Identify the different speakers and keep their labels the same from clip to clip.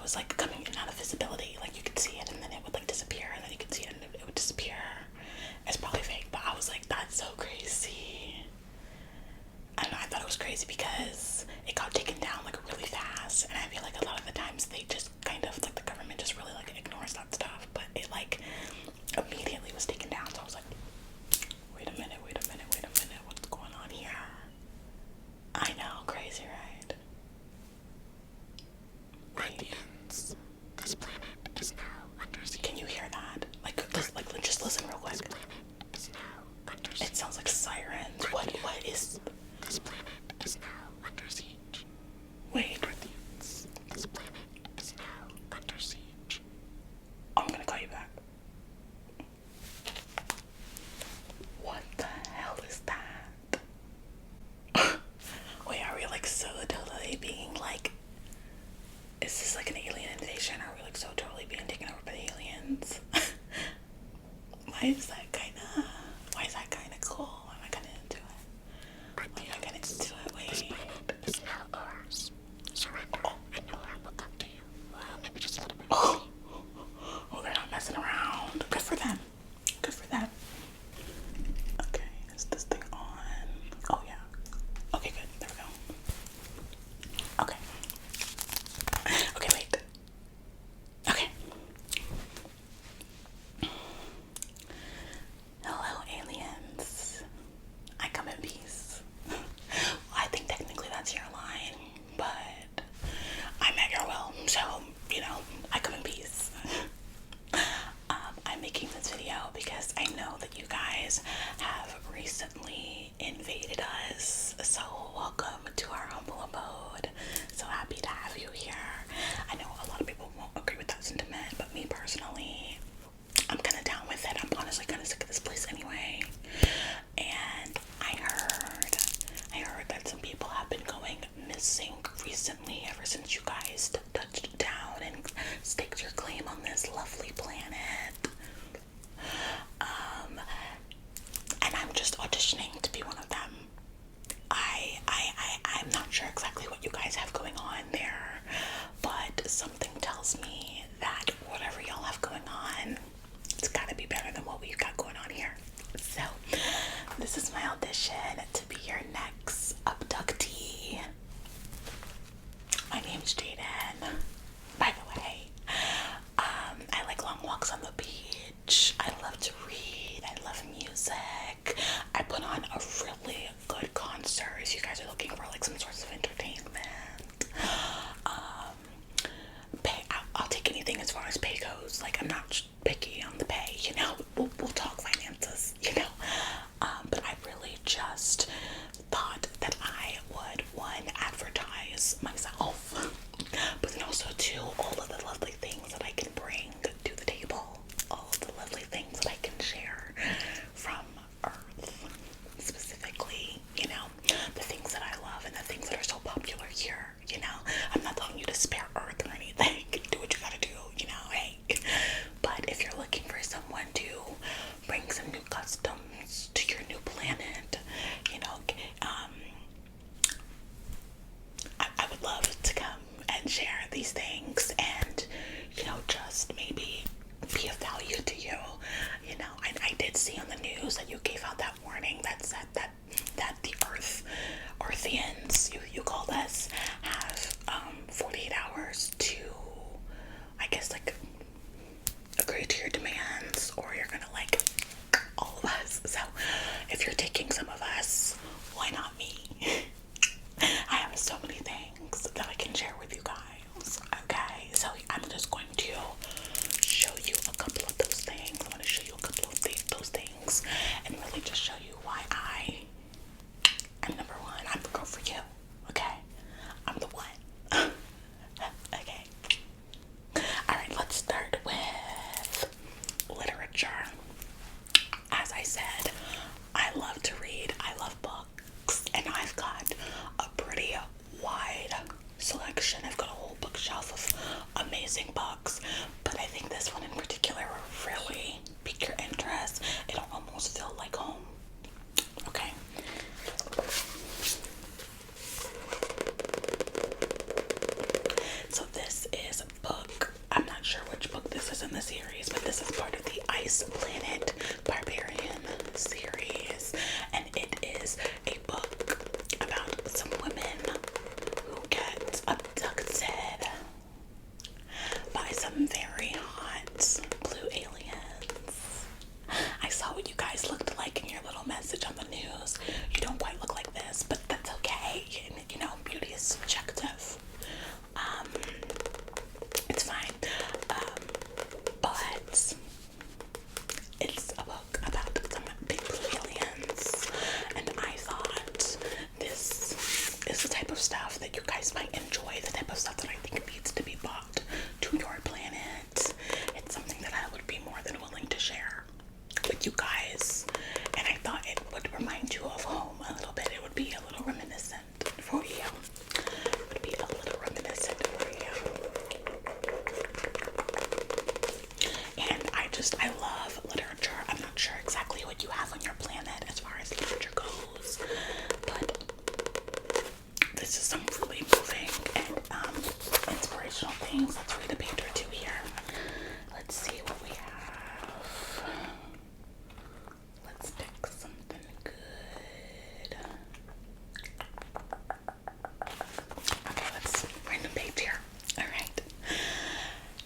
Speaker 1: was like coming in and out of visibility. Like you could see it and then it would like disappear and then you could see it and it would disappear. It's probably fake, but I was like, that's so crazy. I don't know, I thought it was crazy because it got taken down like really fast, and I feel like a lot of the times they just kind of like the government just really like ignores that stuff, but it like immediately was taken down. So I was like, wait a minute, what's going on here? I know, crazy, right? Wait. This planet is now under siege. Can you hear that? Like just listen real quick. This planet is now under siege. It sounds like sirens. What is? This planet is now under siege. Wait. This planet is now under siege. I'm gonna call you back. What the hell is that? Wait, are we like so totally being like, is this like an alien invasion? Are we like so totally being taken over by the aliens? Why is that kinda cool? Why am I kinda into it? Wait. It's now ours. Surrender and you'll have Abductee. Maybe just a little bit. Oh, they're not messing around. Good for them. Okay, is this thing on? Oh yeah. Okay, good. There we go. Okay, wait. Okay. Hello, aliens. I come in peace. Well, I think technically that's your line, but I'm at your will, so, you know, I come in peace. I'm making this video because I know that you guys have recently invaded us, so welcome to our humble abode. So happy to have you here. I know a lot of people won't agree with that sentiment, but me personally, I'm kind of down with it. I'm honestly kind of sick of this place anyway. And I heard that some people have been going missing recently ever since you guys touched down and staked your claim on this lovely planet. And I'm just auditioning to be one of them. I'm not sure exactly what you guys have going on there, but something tells me that whatever y'all have going on, it's gotta be better than what we've got going on here. So, this is my audition to be your next abductee. My name's Jaden, by the way. I like long walks on the beach. I love to read. I love music. I put on a really good concert if you guys are looking for like some sorts of entertainment. I'll take anything as far as pay goes. Like, I'm not picky on the pay, you know. We'll talk finances, you know. But I really just thought that I would, one, advertise myself, but then also two, all of the lovely things that I can bring to the table, all of the lovely things that I can share from Earth, specifically, you know, the things that I love and the things that are so popular here, you know. I'm not telling you to spare Earth or anything. Do what you gotta do, you know, hey. But if you're looking for someone to bring some new customs to your new planet, you know, I would love to come and share these things and, you know, just maybe be of value to you. You know, I did see on the news that you gave out that warning that said that the Earthians, you called us, have 48 hours to, I guess, like, agree to your demands, or you're gonna like all of us. So if you're taking some of us, why not me? I have so many things that I can share with you guys. Okay, so I'm just going to show you a couple of those things. I'm going to show you a couple of those things and really just show you why I'm number one. I'm the girl for you. Okay, I'm the this book. I'm not sure which book this is in the series, but this is part of the Ice Planet Barbarian series, and it is a book about some women who get abducted by some very hot blue aliens. I saw what you guys looked like in your little message on the news. You don't quite look like this, but that's okay. You know, beauty is subjective. It's fine. But it's a book about some big blue aliens, and I thought this is the type of stuff that you guys might enjoy, the type of stuff that I think needs to be bought to your planet. It's something that I would be more than willing to share with you guys, and I thought it would remind you of home a little bit. It would be a little reminiscent for you. It would be a little reminiscent for you. And I love literature. I'm not sure exactly what you have on your planet as far as literature goes, but this is some really moving and inspirational things. Let's read a page or two here. Let's see what we have. Let's pick something good. Okay, let's random page here. All right.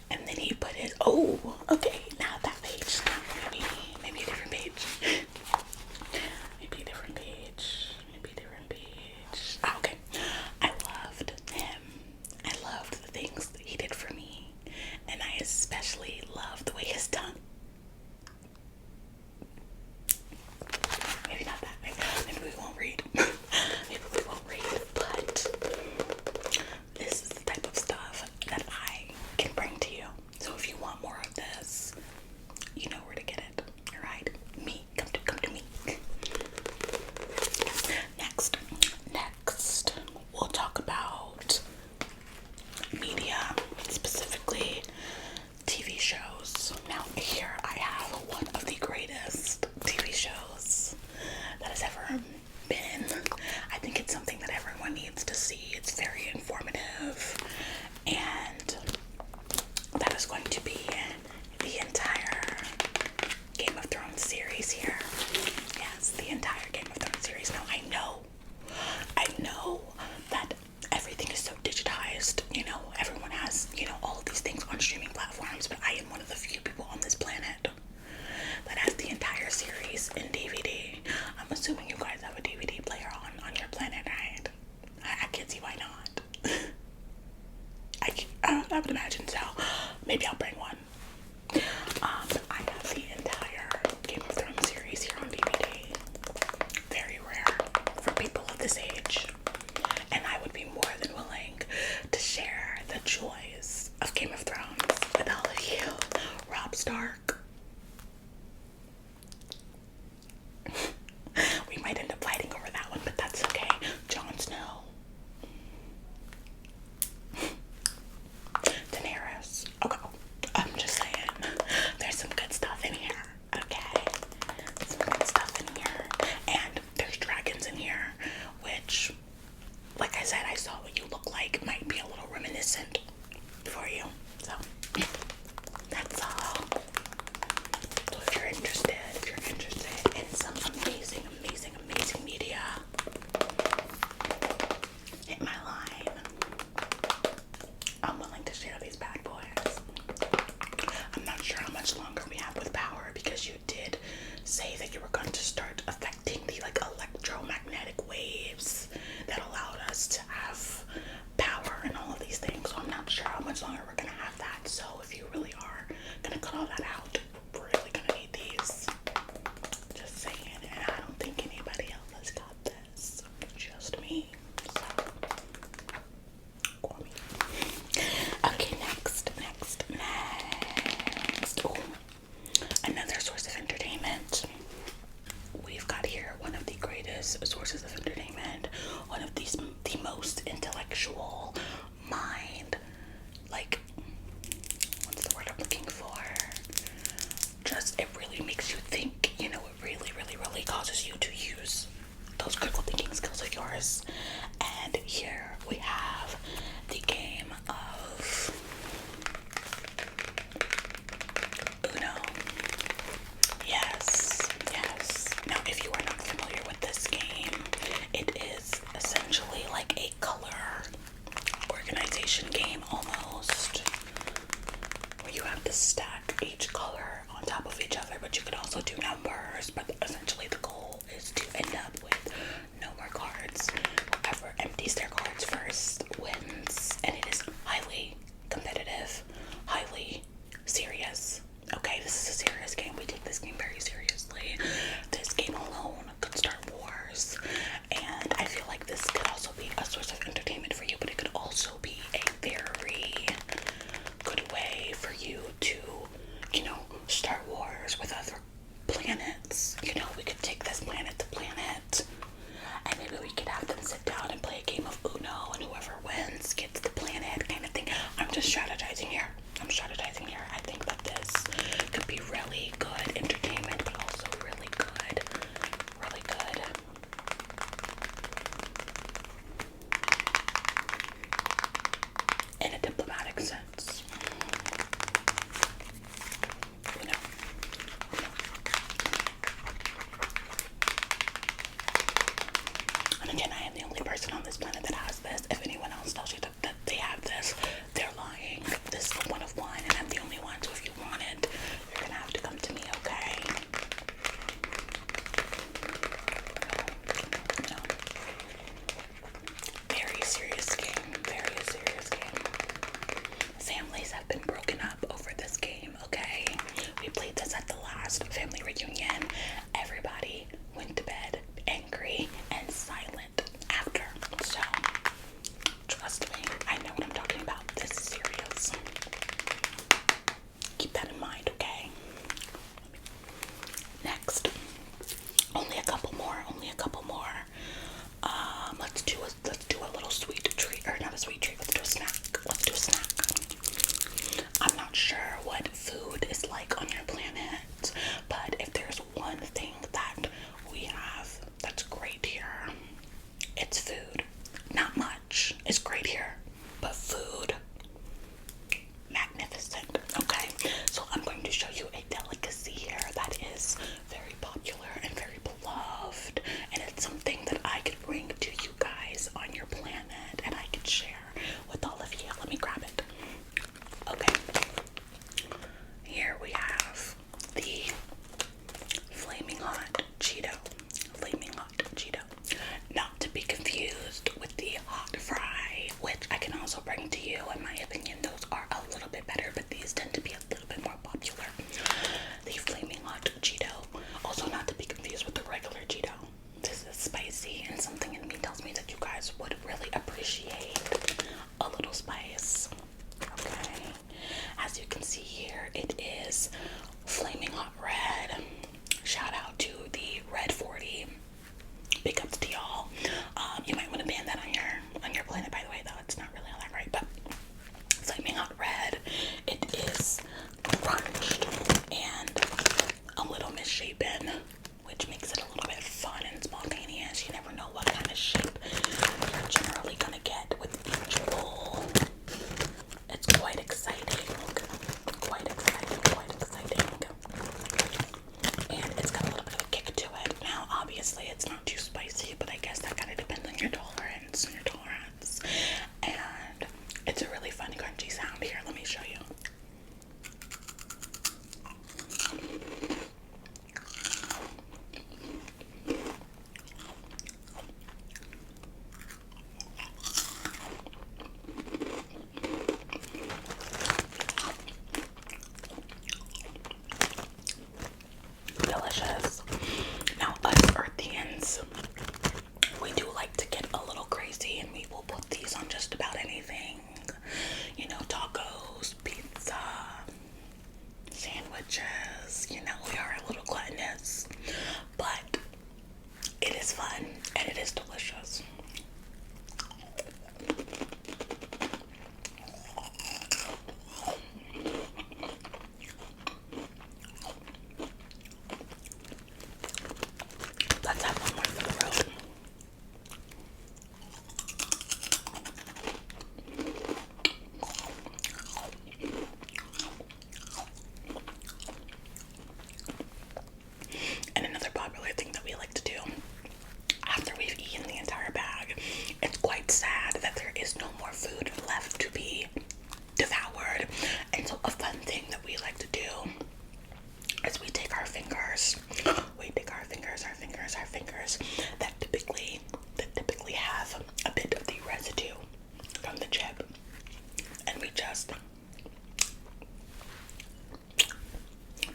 Speaker 1: And then he put his, oh, okay, now that page. Maybe a different page. Maybe a different page. Maybe a different page. Oh, okay. I loved him. I loved the things that he did for me. And I especially loved the way his tongue. Maybe not that. Maybe we won't read. Maybe we won't read. But this is the type of stuff that I can bring to you. So if you want more of this, you know where to get it. Alright? Me. Come to me. Next, we'll talk about media, specifically TV shows. Now here I have one of the greatest TV shows that has ever been. I think it's something that everyone needs to see. It's very informative, and that is going to be the entire Game of Thrones series here. Yes, the entire Game of Thrones series. Now I know that everything is so digitized, you know, everyone has, you know, all of these things on streaming platforms, but I am one of the few people on this planet that has the entire series in DVD. I'm assuming you guys have a DVD player on your planet, right? I can't see why not. I would imagine so. Maybe I'll bring one. I have the entire Game of Thrones series here on DVD. Very rare for people of this age. And I would be more than willing to share the joys of Game of Thrones with all of you. Robb Stark. We might end up fighting over that one, but that's okay. Jon Snow. Daenerys. Okay, I'm just saying. There's some good stuff in here. Okay. Some good stuff in here. And there's dragons in here, which, like I said, I saw what you look like. Might be a little reminiscent for you. So, that's all. So if you're interested in some amazing media, hit my line. I'm willing to share these bad boys. I'm not sure how much longer we have with power, because you did say that you were going to start affecting the electromagnetic waves that allowed us to have power and all of these things. So I'm not sure how much longer we're gonna have that. So if you really are gonna cut all that out, we're really gonna need these. Just saying. And I don't think anybody else has got this. Just me. So call me. Okay, next. Oh, another source of entertainment. We've got here one of the greatest sources of entertainment, one of the most intellectual mind, what's the word I'm looking for? Just, it really makes you think, you know, it really causes you to use those critical thinking skills of yours. And here we have the Game game almost, where you have to stack each color on top of each other, but you could also do numbers. But essentially the goal is to end up with no more cards. Whoever empties their cards first wins, and it is highly competitive, highly serious. Okay, this is a serious game. We take this game very seriously. This game alone could start wars, and I feel like this could also be a source of entertainment for you, but it could also be a very good way for you to, start wars with other planets. We could take this planet to planet, and maybe we could have them sit down and play a game of Uno, and whoever wins gets the planet, kind of thing. I'm just strategizing here. I think that this could be really good entertainment, but also really good. In a diplomatic sense. And again, I am the only person on this planet that has this. If anyone else tells you that they have this, they're lying. This is one of one, and I'm the only one. So if you want it, you're gonna have to come to me, okay? No. Very serious game. Families have been broken up over this game, okay? We played this at the last family reunion. Everybody went to bed angry and silent after. So, trust me, I know what I'm talking about. This is serious. Keep that in mind, okay? Next. Only a couple more. Let's do a little sweet treat, or not a sweet treat, let's do a snack. I'm not sure what food is like on your planet, but if there's one thing that we have that's great here, it's food. Not much is great here, but food, magnificent. Okay, so I'm going to show you a delicacy here that is very popular and very beloved, and it's something that I could bring to you guys on your planet, and I could share with all of you. Let me grab it. Okay, here we have the flaming hot Cheeto. Not to be confused with the hot fry, which I can also bring to you. In my opinion, those are a little bit better, but these tend to be a little bit more popular. The flaming hot Cheeto, also not to be confused with the regular Cheeto. This is spicy, and something in me tells me that you guys would really appreciate a little spice. Okay, as you can see here, it is flaming hot red. Shout out to the Red 40. Big ups to y'all. You might want to ban that on your planet, by the way, though. It's not really all that great, but flaming hot red. It is crunched and a little misshapen, which makes it a little bit fun and spontaneous. You never know what kind of shape you're generally gonna get with each bowl. It's quite exciting. And it's got a little bit of a kick just,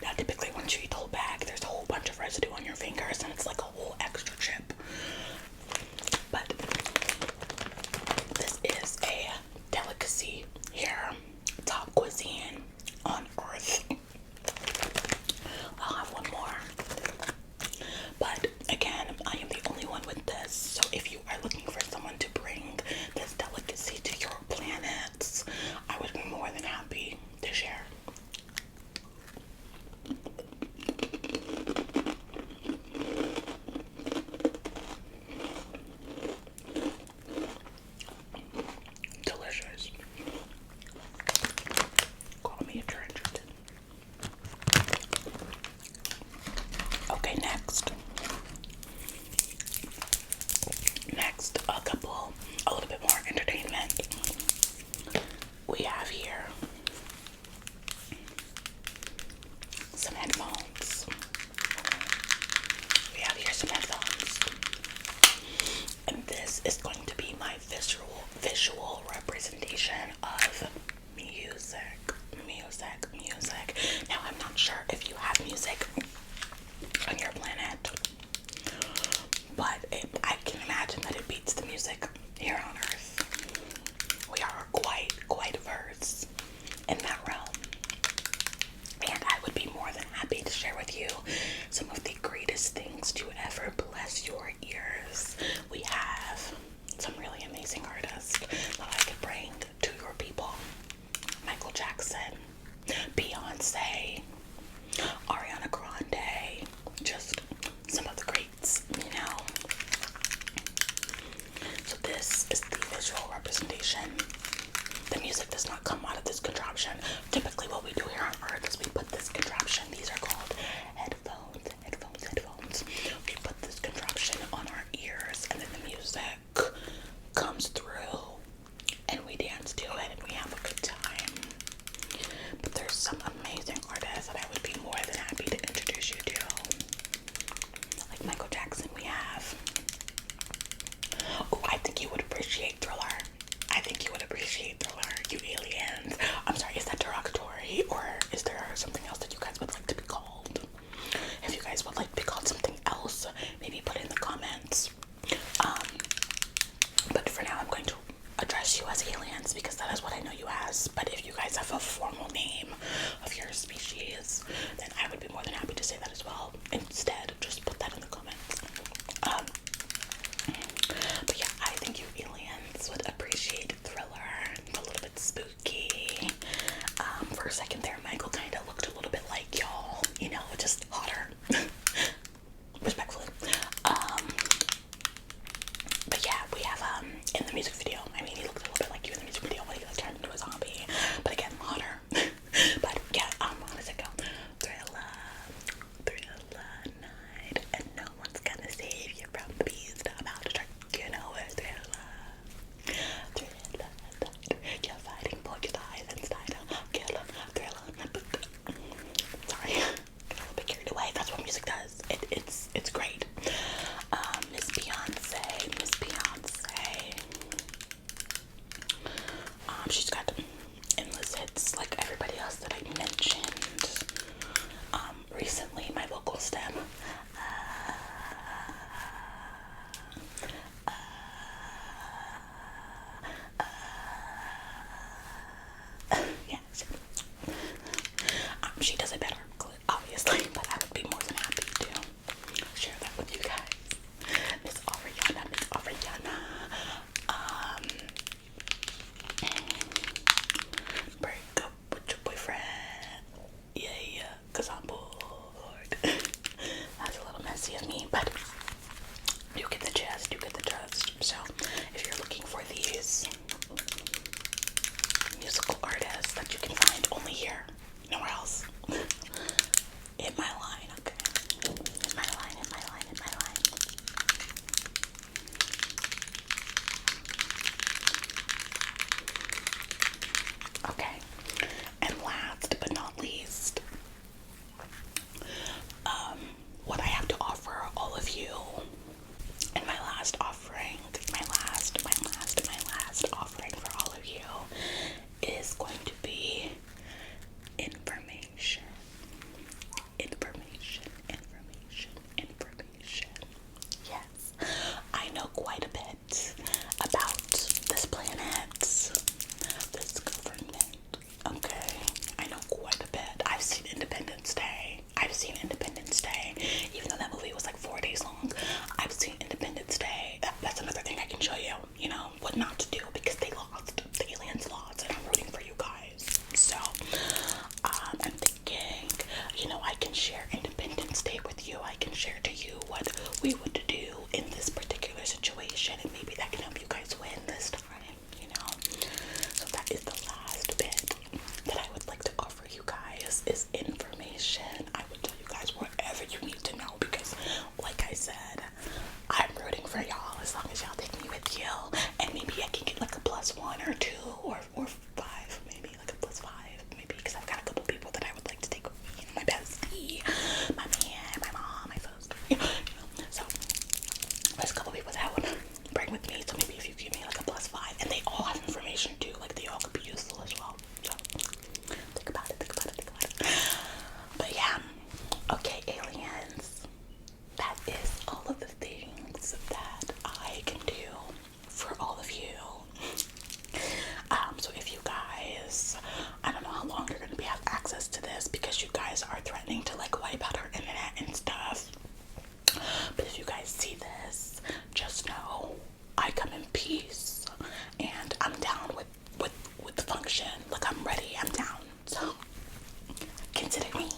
Speaker 1: now typically once you eat the whole bag, there's a whole bunch of residue on your fingers and it's like a whole extra chip. But this is a delicacy here, top cuisine on earth. I'll have one more. But again, I am the only one with this, so if you are looking for someone to bring this delicacy to your planets, I would be more than happy to share. Delicious. Call me if you're interested. Okay, next, a little bit more entertainment. We have here some headphones. And this is going to be my visual representation of music. Now, I'm not sure if you have music on your planet, but I can imagine that it beats the music here on Earth. We are quite diverse in that realm, and I would be more than happy to share with you some of the greatest things to ever bless your ears. We have some really amazing artists that I could bring to your people. Michael Jackson, Beyonce, Ariana Grande, just some of the greats, you know. So this is the visual representation. The music does not come out of this contraption. Typically what we do here on Earth is we put this contraption, these are called headphones. We put this contraption on our ears and then the music comes through and we dance to it and we have a good time. But there's some amazing artists that I would be more than happy to introduce you to. Like Michael Jackson we have. Oh, I think you would appreciate Thriller. You aliens. I'm sorry, is that derogatory or is there something else that you guys would like to be called? If you guys would like to be called something else, maybe put it in the comments. But for now I'm going to address you as aliens because that is what I know you as. But if you guys have a formal name of your species, then I would be more than happy to say that as well. Instead, just put that in the comments. But yeah, I think you aliens would appreciate Thriller. It's a little bit spooky. For a second there, Michael kind of looked a little bit like y'all, you know, just hotter. Respectfully. But yeah, we have in the music video, I mean, he looked a little bit like you in the music video when he was turned into a zombie. But again, hotter. But yeah, how does it go? Thriller night, and no one's gonna save you from the beast about to strike. You know it's Thriller night. You're fighting for your life inside a killer Thriller. Sorry, get a little bit carried away. That's what music does. It's great. Miss Beyonce. She's got endless hits like everybody else that I mentioned. Recently, my vocal stem. Yeah, she does it better, obviously, but I would be more than happy to share that with you guys. Miss Ariana. Break up with your boyfriend. Yeah, cause I'm bored. That's a little messy of me, but you get the gist. So, if you're looking for these musical artists that you can find only here, nowhere else, in my line, okay? In my line. Okay, and last but not least, what I have to offer all of you, and my last offering for all of you is going Look, I'm ready. I'm down. So consider me.